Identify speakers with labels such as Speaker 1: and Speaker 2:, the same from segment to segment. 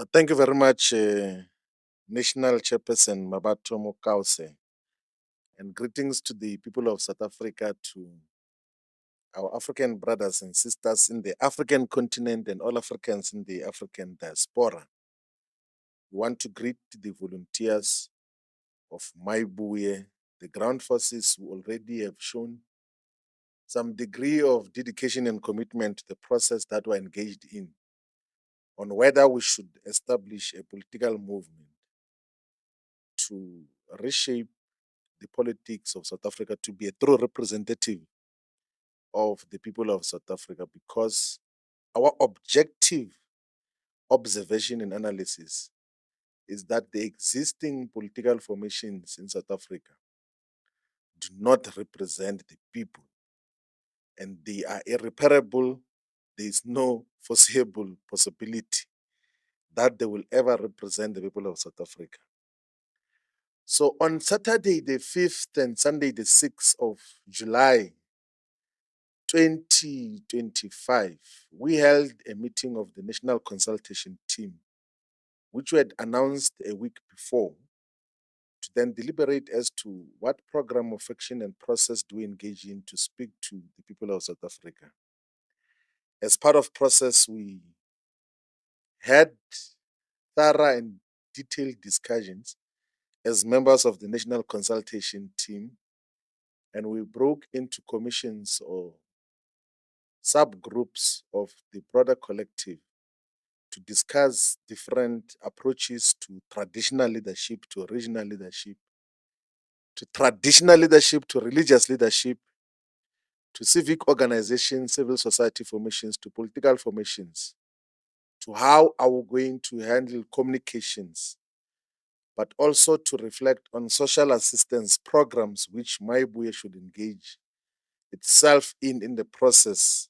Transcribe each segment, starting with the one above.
Speaker 1: Thank you very much, National Chairperson Mabato Mokause, and greetings to the people of South Africa, to our African brothers and sisters in the African continent and all Africans in the African diaspora. We want to greet the volunteers of Mayibuye, the ground forces who already have shown some degree of dedication and commitment to the process that we're engaged in on whether we should establish a political movement to reshape the politics of South Africa to be a true representative of the people of South Africa, because our objective observation and analysis is that the existing political formations in South Africa do not represent the people, and they are irreparable. There is no foreseeable possibility that they will ever represent the people of South Africa. So on Saturday the 5th and Sunday the 6th of July 2025, we held a meeting of the National Consultation Team, which we had announced a week before, to then deliberate as to what program of action and process do we engage in to speak to the people of South Africa. As part of process, we had thorough and detailed discussions as members of the National Consultation Team, and we broke into commissions or subgroups of the broader collective to discuss different approaches to traditional leadership, to regional leadership, to traditional leadership, to religious leadership, to civic organizations, civil society formations, to political formations, to how are we going to handle communications, but also to reflect on social assistance programs which Mayibuye should engage itself in the process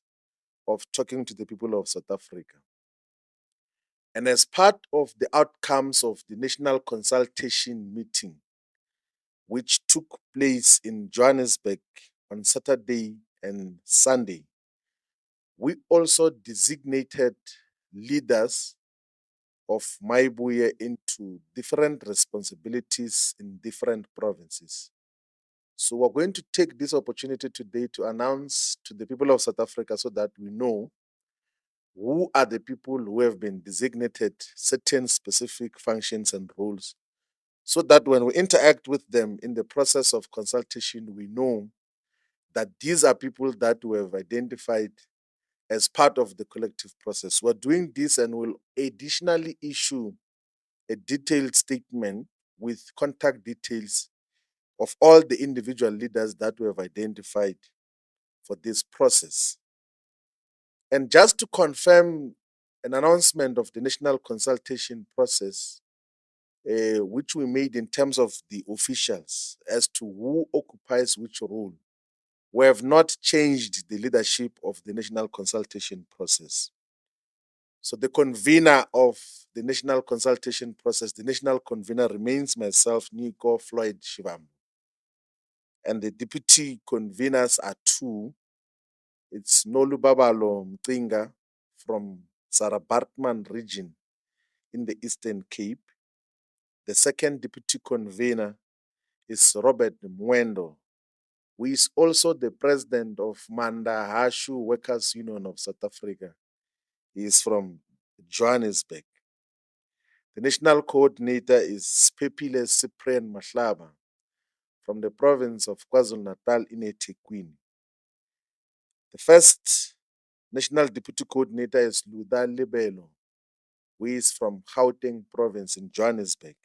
Speaker 1: of talking to the people of South Africa. And as part of the outcomes of the National Consultation meeting, which took place in Johannesburg on Saturday and Sunday, we also designated leaders of Mayibuye into different responsibilities in different provinces. So we're going to take this opportunity today to announce to the people of South Africa so that we know who are the people who have been designated certain specific functions and roles, so that when we interact with them in the process of consultation, we know that these are people that we have identified as part of the collective process. We're doing this and will additionally issue a detailed statement with contact details of all the individual leaders that we have identified for this process. And just to confirm an announcement of the national consultation process, which we made in terms of the officials as to who occupies which role, we have not changed the leadership of the national consultation process. So the convener of the national consultation process, the national convener remains myself, Nico Floyd Shivambu. And the deputy conveners are two. It's Nolubabalo Mtinga from Sarah Bartman region in the Eastern Cape. The second deputy convener is Robert Mwendo, who is also the president of Manda Hashu Workers Union of South Africa. He is from Johannesburg. The national coordinator is Pepile Cyprian Mahlaba from the province of KwaZulu-Natal in eThekwini. The first national deputy coordinator is Luda Lebelo, who is from Gauteng province in Johannesburg.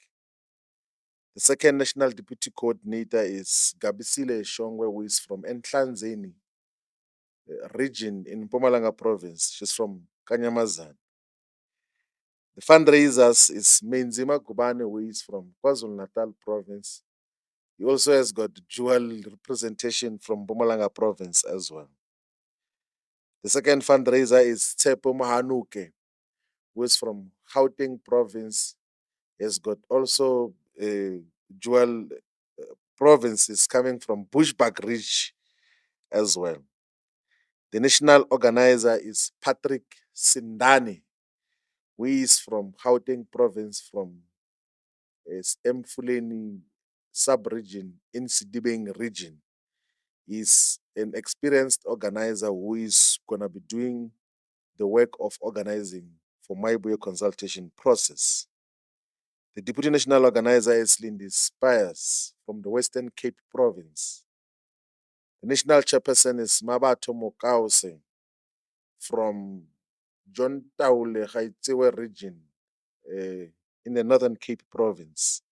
Speaker 1: The second national deputy coordinator is Gabisile Shongwe, who is from Enhlanzeni region in Mpumalanga province. She's from Kanyamazan. The fundraisers is Menzima Gubane, who is from KwaZulu-Natal province. He also has got dual representation from Mpumalanga province as well. The second fundraiser is Tsepo Mahanuke, who is from Gauteng province. He has got also dual provinces coming from Bushbuck Ridge as well. The national organizer is Patrick Sindani, who is from Gauteng province, from Emfuleni sub-region in Sidibeng region. He's an experienced organizer who is going to be doing the work of organizing for Mayibuye Consultation process. The Deputy National Organizer is Lindy Spires from the Western Cape Province. The National Chairperson is Mabato Mokause from John Taule Gaitsewe region in the Northern Cape Province.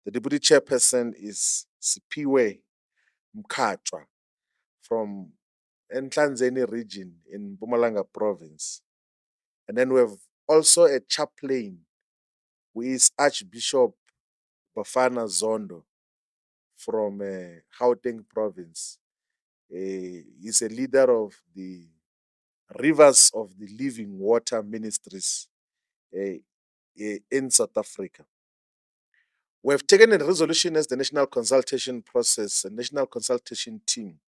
Speaker 1: The Deputy Chairperson is Sipiwe Mkhatwa from Nhlanzeni region in Mpumalanga Province. And then we have also a chaplain who is Archbishop Bafana Zondo from Gauteng Province. He's a leader of the Rivers of the Living Water Ministries in South Africa. We have taken a resolution as the national consultation process, a national consultation team,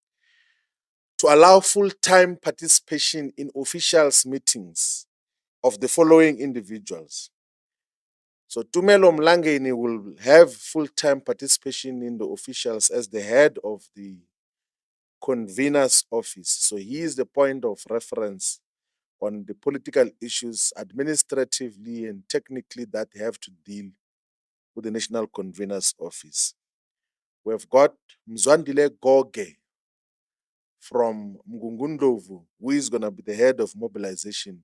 Speaker 1: to allow full-time participation in officials' meetings of the following individuals. So Tumelo Mlangeni will have full-time participation in the officials as the head of the convener's office. So he is the point of reference on the political issues administratively and technically that have to deal with the national convener's office. We've got Mzwandile Goge from Mgungundovu, who is going to be the head of mobilization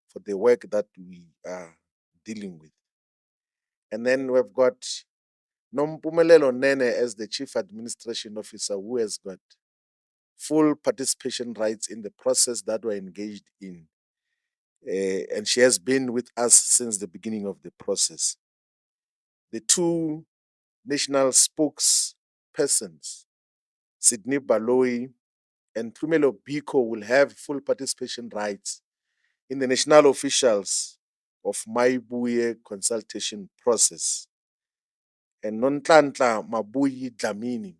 Speaker 1: for the work that we are dealing with. And then we've got Nompumelelo Nene as the chief administration officer, who has got full participation rights in the process that we're engaged in. And she has been with us since the beginning of the process. The two national spokespersons, Sydney Baloyi and Tumelo Biko, will have full participation rights in the national officials of Mayibuye consultation process. And Nontlantla Mabuyi Dlamini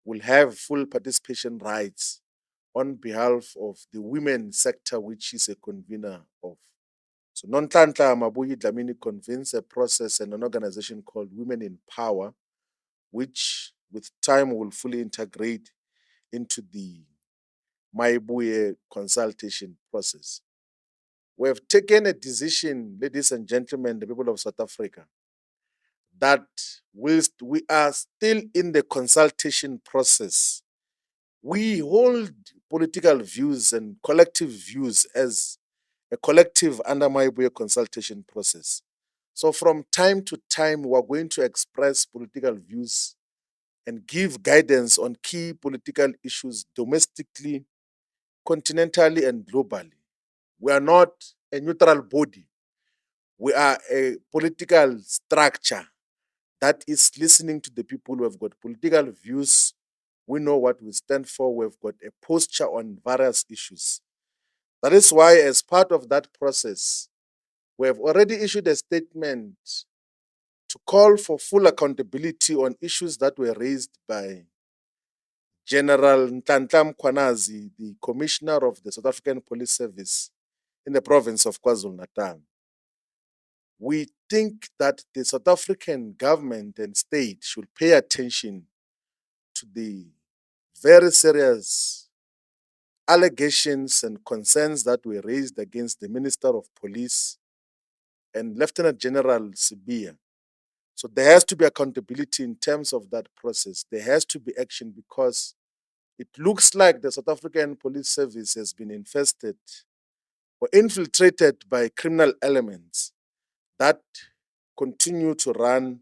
Speaker 1: will have full participation rights on behalf of the women sector, which is a convener of. So Nontlantla Mabuyi Dlamini convenes a process and an organization called Women in Power, which with time will fully integrate into the Mayibuye consultation process. We have taken a decision, ladies and gentlemen, the people of South Africa, that whilst we are still in the consultation process, we hold political views and collective views as a collective under Mayibuye consultation process. So from time to time, we are going to express political views and give guidance on key political issues domestically, continentally, and globally. We are not a neutral body. We are a political structure that is listening to the people who have got political views. We know what we stand for. We've got a posture on various issues. That is why, as part of that process, we have already issued a statement to call for full accountability on issues that were raised by General Ntantla Mkhwanazi, the Commissioner of the South African Police Service in the province of KwaZulu-Natal. We think that the South African government and state should pay attention to the very serious allegations and concerns that were raised against the Minister of Police and Lieutenant General Sibia. So there has to be accountability in terms of that process. There has to be action because it looks like the South African Police Service has been infested or infiltrated by criminal elements that continue to run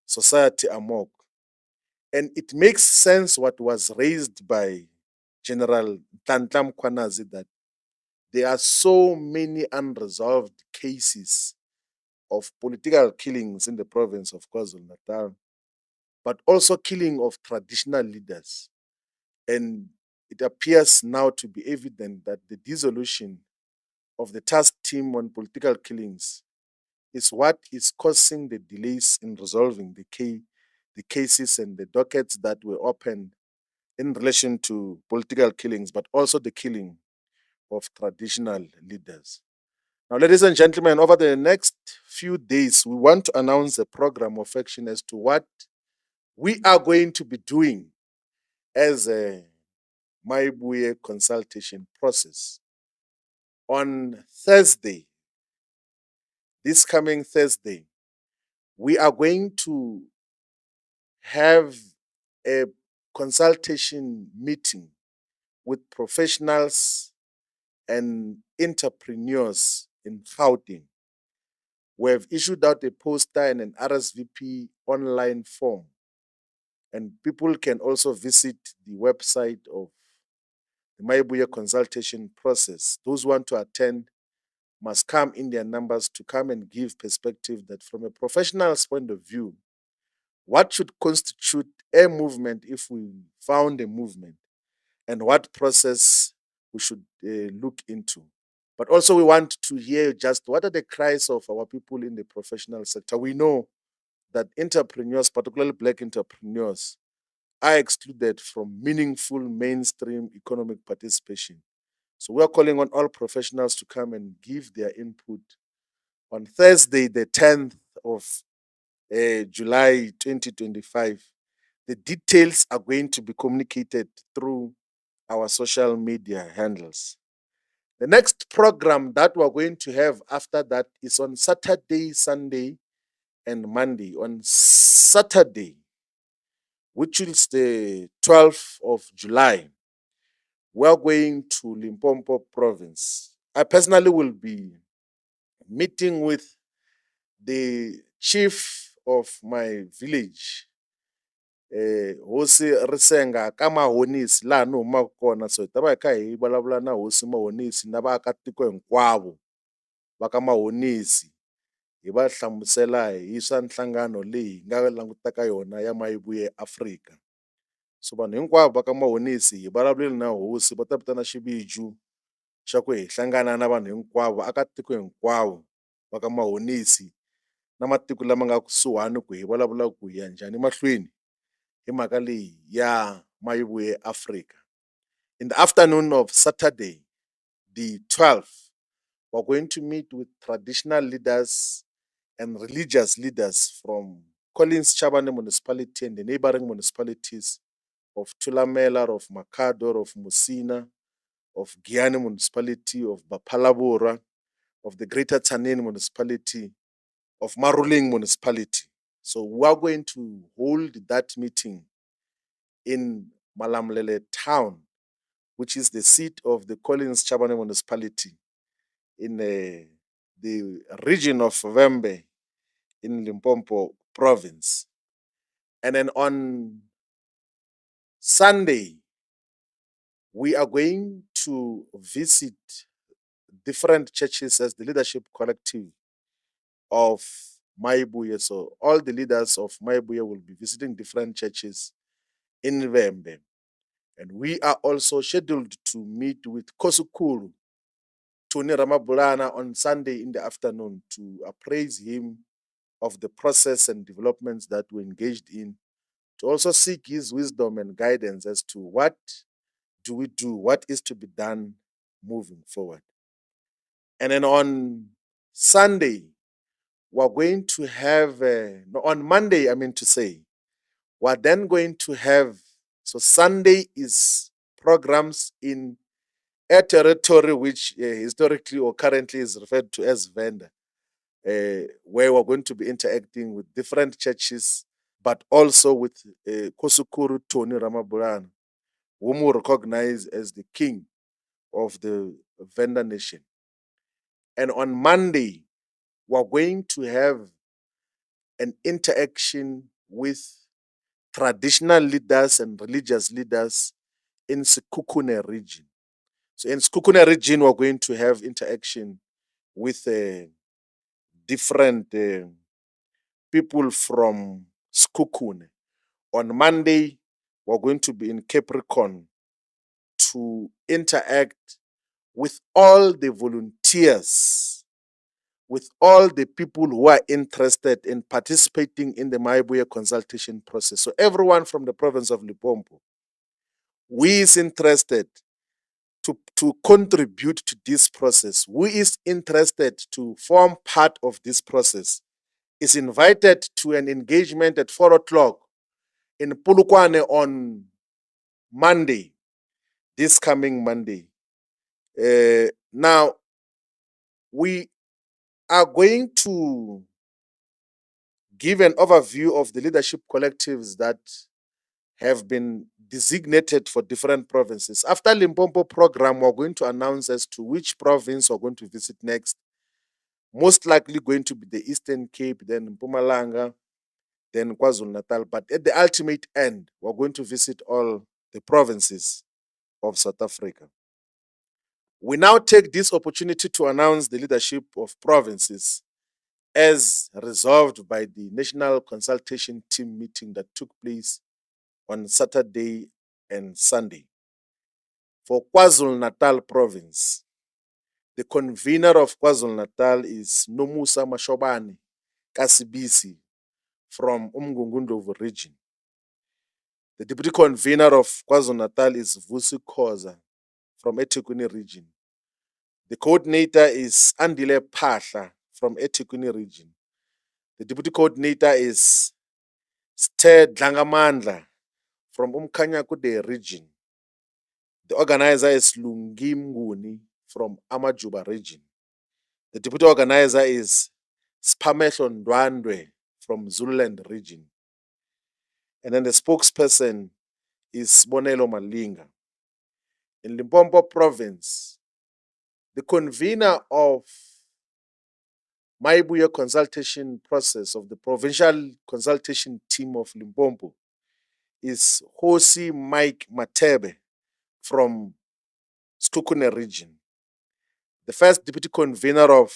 Speaker 1: society amok. And it makes sense what was raised by General Ntantla Mkhwanazi, that there are so many unresolved cases of political killings in the province of KwaZulu-Natal, but also killing of traditional leaders. And it appears now to be evident that the dissolution of the task team on political killings is what is causing the delays in resolving the cases and the dockets that were opened in relation to political killings, but also the killing of traditional leaders. Now, ladies and gentlemen, over the next few days, we want to announce a program of action as to what we are going to be doing as a Mayibuye consultation process. On Thursday, this coming Thursday, we are going to have a consultation meeting with professionals and entrepreneurs in Gauteng. We have issued out a poster and an RSVP online form, and people can also visit the website of the Mayibuye consultation process. Those who want to attend must come in their numbers to come and give perspective that from a professional's point of view, what should constitute a movement if we found a movement, and what process we should look into. But also we want to hear just what are the cries of our people in the professional sector. We know that entrepreneurs, particularly black entrepreneurs, are excluded from meaningful mainstream economic participation. So we are calling on all professionals to come and give their input on Thursday, the 10th of July 2025. The details are going to be communicated through our social media handles. The next program that we're going to have after that is on Saturday, Sunday, and Monday. On Saturday, which is the 12th of July, we're going to Limpopo province. I personally will be meeting with the chief of my village, hosi risenga ka mahonisi laha ni humaka kona. So hi ta va hi kha hi vulavula na hosi mahonisi na vaakatiko hinkwavo va ka mahonisi, hi va hlamusela hi swa nhlangano leyi hi nga langutaka yona ya Mayibuye Afrika. So vanhu hinkwavo va ka mahonisi hi vulavulile na hosi, va ta vitana xiviju xa ku hi hlangana na vanhu hinkwavo, vaakatiko hinkwavo va ka mahonisi na matiko lama nga kusuhani, ku hi vulavula ku hi ya njhani mahlweni hi mhaka leyi ya Mayibuye Africa. In the afternoon of Saturday, the 12th, we're going to meet with traditional leaders and religious leaders from Collins Chabane municipality and the neighboring municipalities of Tulamela, of Makador, of Musina, of Giani municipality, of Bapalabura, of the Greater Tanin municipality, of Maruling municipality. So we are going to hold that meeting in Malamlele town, which is the seat of the Collins Chabane municipality in the region of Vembe in Limpopo province. And then on Sunday, we are going to visit different churches as the leadership collective of Mayibuye. So all the leaders of Mayibuye will be visiting different churches in Vembe. And we are also scheduled to meet with Kosukuru Tony Ramabulana on Sunday in the afternoon to appraise him of the process and developments that we engaged in, to also seek his wisdom and guidance as to what do we do, what is to be done moving forward. And then on Sunday, we're going to have, no, on Monday, I mean to say, we're then going to have, so Sunday is programs in a territory which historically or currently is referred to as Venda, where we're going to be interacting with different churches, but also with Kosukuru Tony Ramabulana, whom we recognize as the king of the Venda nation. And on Monday, we're going to have an interaction with traditional leaders and religious leaders in Sekhukhune region. So in Sekhukhune region, we're going to have interaction with different people from Sekhukhune. On Monday, we're going to be in Capricorn to interact with all the volunteers, with all the people who are interested in participating in the Mayibuye consultation process. So everyone from the province of Limpopo who is interested to contribute to this process, who is interested to form part of this process, is invited to an engagement at 4 o'clock in Polokwane on Monday, this coming Monday. Now, we are going to give an overview of the leadership collectives that have been designated for different provinces. After Limpopo program, we're going to announce as to which province we're going to visit next. Most likely going to be the Eastern Cape, then Mpumalanga, then KwaZulu-Natal. But at the ultimate end, we're going to visit all the provinces of South Africa. We now take this opportunity to announce the leadership of provinces as resolved by the National Consultation Team meeting that took place on Saturday and Sunday. For KwaZulu-Natal province, the convener of KwaZulu-Natal is Nomusa Mashobane Kasibisi from Umgungundovu region. The deputy convener of KwaZulu-Natal is Vusi Khoza from eThekwini region. The coordinator is Andile Phahla from eThekwini region. The deputy coordinator is Ste Dlangamandla from Umkhanyakude region. The organizer is Lungi Mnguni from Amajuba region. The deputy organizer is Spamehlo Ndwandwe from Zululand region. And then the spokesperson is Bonelo Malinga. In Limpopo province, the convener of Mayibuye Consultation process of the Provincial Consultation Team of Limpopo is Hosi Mike Matebe from Skukune region. The first deputy convener of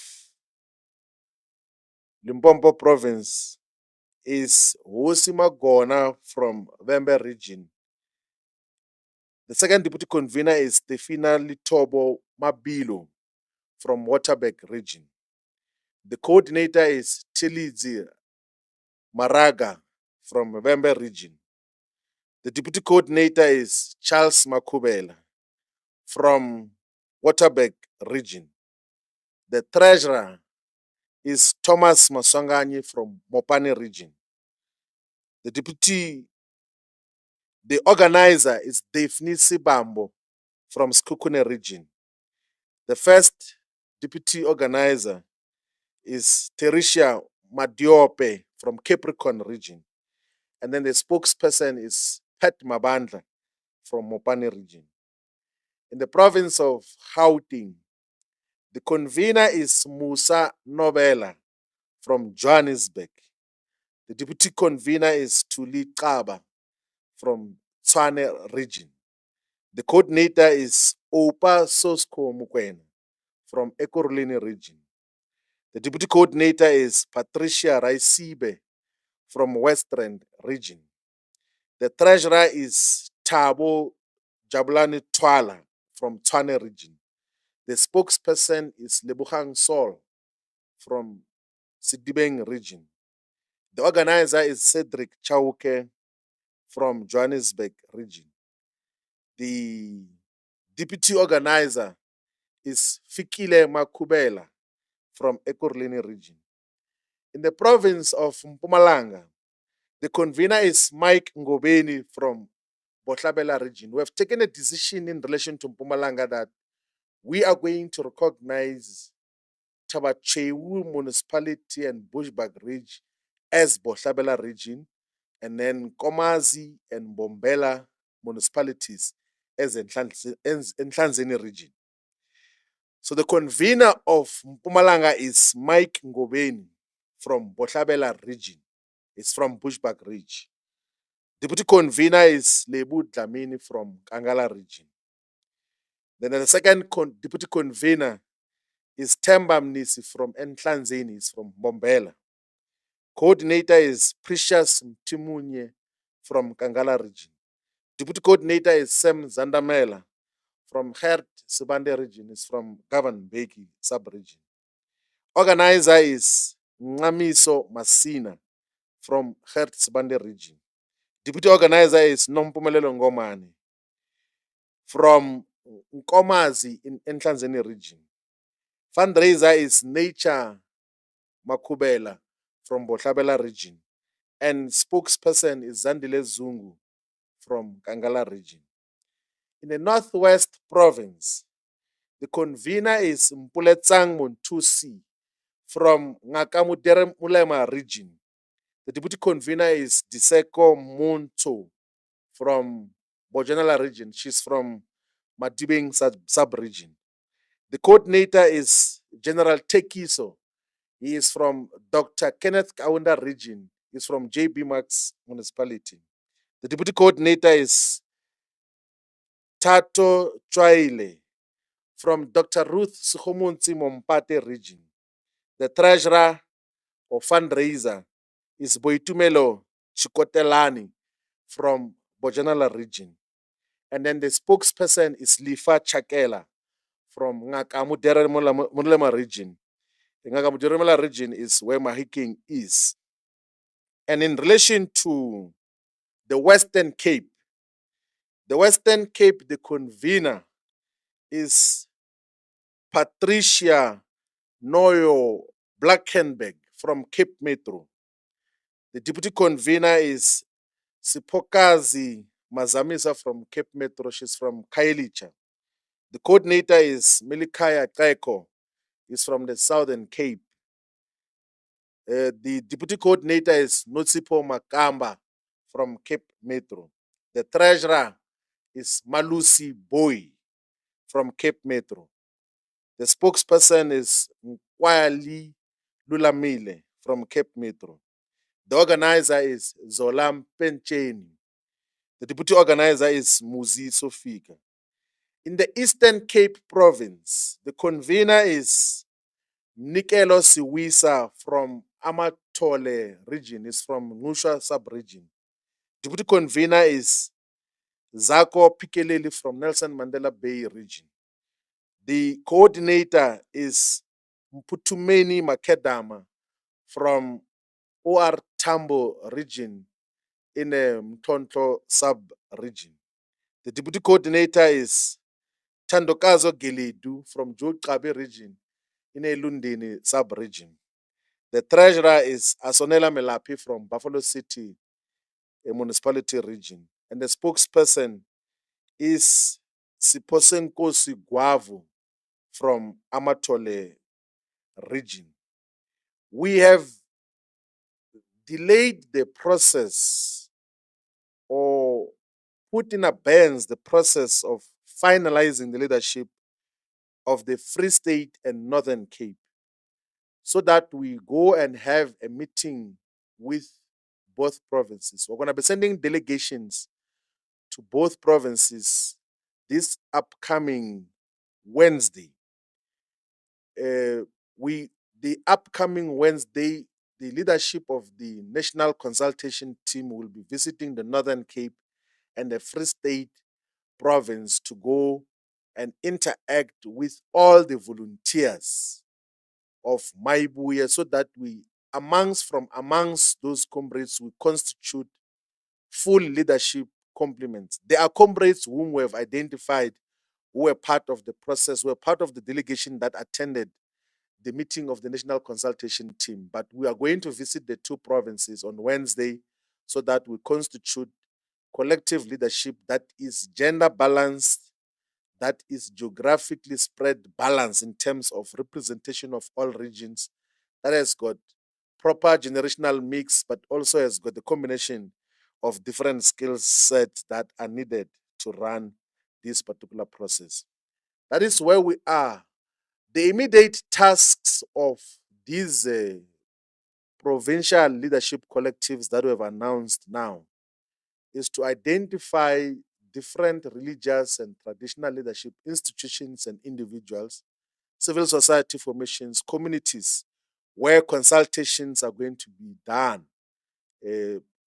Speaker 1: Limpopo province is Hosi Magona from Venda region. The second deputy convener is Stefina Litobo Mabilo from Waterberg region. The coordinator is Tilizi Maraga from Venda region. The deputy coordinator is Charles Makubela from Waterberg region. The treasurer is Thomas Maswangani from Mopane region. The organizer is Daphne Sibambo from Skukune region. The first deputy organizer is Teresia Madiope from Capricorn region. And then the spokesperson is Pat Mabandla from Mopane region. In the province of Gauteng, the convener is Musa Nobela from Johannesburg. The deputy convener is Tuli Kaba from Tshwane region. The coordinator is Opa Sosko Mukwena from Ekurhuleni region. The deputy coordinator is Patricia Raisibe from Western region. The treasurer is Tabo Jabulani Twala from Tshwane region. The spokesperson is Lebuhang Sol from Sidibeng region. The organizer is Cedric Chauke from Johannesburg region. The deputy organizer is Fikile Makubela from Ekurhuleni region. In the province of Mpumalanga, the convener is Mike Ngobeni from Bohlabela region. We have taken a decision in relation to Mpumalanga that we are going to recognize Tabachewu municipality and Bushbuck Ridge as Bohlabela region, and then Komazi and Bombela municipalities as Nhlanzeni region. So the convener of Mpumalanga is Mike Ngobeni from Bohlabela region. It's from Bushbuck Ridge. Deputy convener is Lebu Dlamini from Kangala region. Then the second deputy convener is Temba Mnisi from Nhlanzeni, is from Bombela. Coordinator is Precious Mtimunye from Kangala region. Deputy coordinator is Sam Zandamela from Hert Sibande region, is from Govan Beki sub-region. Organizer is Ngamiso Masina from Hert Sibande region. Deputy organizer is Nompumelelo Ngomani from Nkomazi in Enhlanzeni region. Fundraiser is Nature Makubela from Bohlabela region. And spokesperson is Zandile Zungu from Kangala region. In the Northwest province, the convener is Mpuletsang Montusi from Ngakamudere Mulema region. The deputy convener is Diseko Munto from Bojanala region. She's from Madibeng sub-region. The coordinator is General Tekiso. He is from Dr. Kenneth Kaunda region. He's from JB Max municipality. The deputy coordinator is Tato Chwaile from Dr. Ruth Suhomunzi Mompate region. The treasurer or fundraiser is Boitumelo Chikotelani from Bojanala region. And then the spokesperson is Lifa Chakela from Ngakamudere Mulema region. The Ngakamudere region is where Mahiking is. And in relation to the Western Cape, the convener is Patricia Noyo Blackenberg from Cape Metro. The deputy convener is Sipokazi Mazamisa from Cape Metro. She's from Kailicha. The coordinator is Milikaya Kaiko. He's from the Southern Cape. The deputy coordinator is Notsipo Makamba from Cape Metro. The treasurer is Malusi Boy from Cape Metro. The spokesperson is Nkwali Lulamile from Cape Metro. The organizer is Zolam Pencheni. The deputy organizer is Muzi Sofika. In the Eastern Cape province, the convener is Nikelo Siwisa from Amatole region, is from Nusha sub-region. Deputy convener is Zako Pikeleli from Nelson Mandela Bay region. The coordinator is Mputumeni Makedama from OR Tambo region in a Mtonto sub-region. The deputy coordinator is Tandokazo Geledu from Jokabe region in a Lundini sub-region. The treasurer is Asonela Melapi from Buffalo City, a municipality region. And the spokesperson is Siposenkosi Guavu from Amatole region. We have delayed the process or put in abeyance the process of finalizing the leadership of the Free State and Northern Cape so that we go and have a meeting with both provinces. We're going to be sending delegations to both provinces this upcoming Wednesday. The upcoming Wednesday, the leadership of the National Consultation team will be visiting the Northern Cape and the Free State province to go and interact with all the volunteers of Mayibuye so that from amongst those comrades, we constitute full leadership complements. There are comrades whom we have identified who were part of the process, were part of the delegation that attended the meeting of the National Consultation team. But we are going to visit the two provinces on Wednesday so that we constitute collective leadership that is gender balanced, that is geographically spread balanced in terms of representation of all regions, that has got proper generational mix, but also has got the combination of different skill sets that are needed to run this particular process. That is where we are. The immediate tasks of these provincial leadership collectives that we have announced now is to identify different religious and traditional leadership institutions and individuals, civil society formations, communities, where consultations are going to be done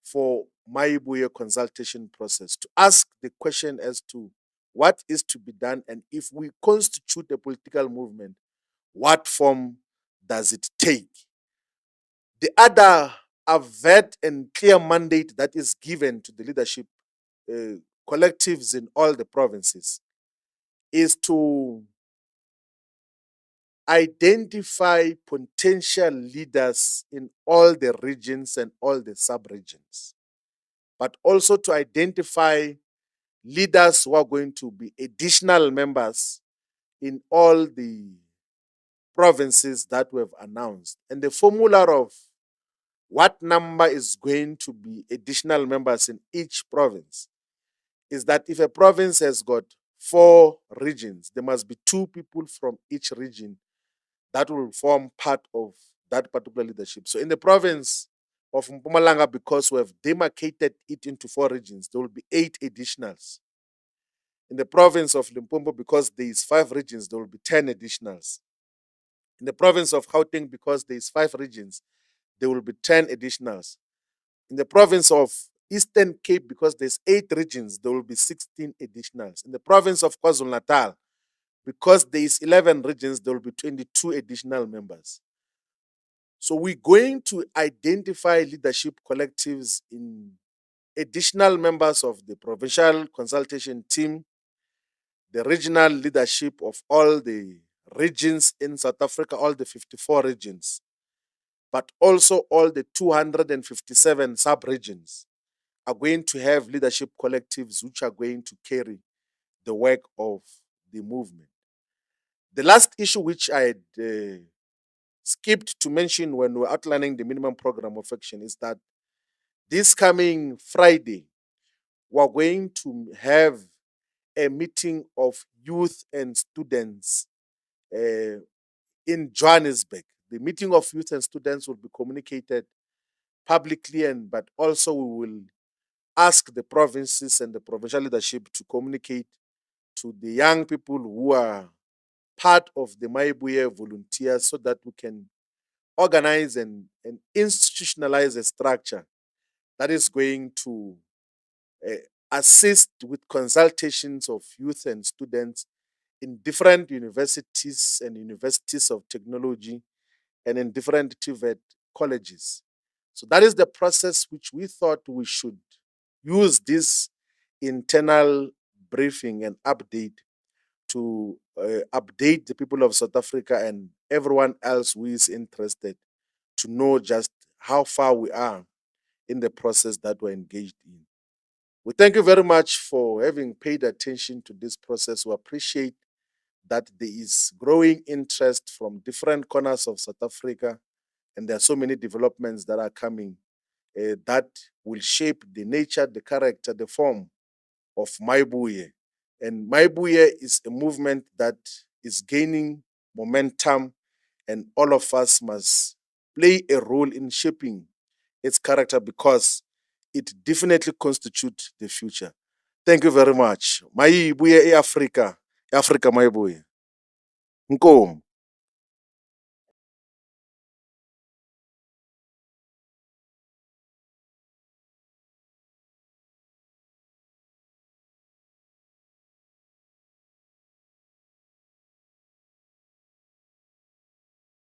Speaker 1: for Mayibuye consultation process, to ask the question as to what is to be done, and if we constitute a political movement, what form does it take? The other avert and clear mandate that is given to the leadership collectives in all the provinces is to identify potential leaders in all the regions and all the sub-regions, but also to identify leaders who are going to be additional members in all the provinces that we have announced. And the formula of what number is going to be additional members in each province is that if a province has got 4 regions, there must be 2 people from each region that will form part of that particular leadership. So in the province of Mpumalanga, because we have demarcated it into 4 regions, there will be 8 additionals. In the province of Limpopo, because there is 5 regions, there will be 10 additionals. In the province of Gauteng, because there is 5 regions, there will be 10 additionals. In the province of Eastern Cape, because there's 8 regions, there will be 16 additionals. In the province of KwaZulu-Natal, because there is 11 regions, there will be 22 additional members. So we're going to identify leadership collectives in additional members of the provincial consultation team, the regional leadership of all the regions in South Africa, all the 54 regions, but also all the 257 sub-regions are going to have leadership collectives which are going to carry the work of the movement. The last issue which I had skipped to mention when we're outlining the minimum program of action is that this coming Friday, we're going to have a meeting of youth and students in Johannesburg. The meeting of youth and students will be communicated publicly, but also we will ask the provinces and the provincial leadership to communicate to the young people who are part of the Mayibuye volunteers so that we can organize and institutionalize a structure that is going to uh, assist with consultations of youth and students in different universities and universities of technology and in different TVET colleges. So that is the process which we thought we should use this internal briefing and update to update the people of South Africa and everyone else who is interested to know just how far we are in the process that we're engaged in. We thank you very much for having paid attention to this process. We appreciate that there is growing interest from different corners of South Africa, and there are so many developments that are coming that will shape the nature, the character, the form of Mayibuye. And Mayibuye is a movement that is gaining momentum, and all of us must play a role in shaping its character because it definitely constitutes the future. Thank you very much. Mayibuye Africa. Africa Mayibuye. Nkomo.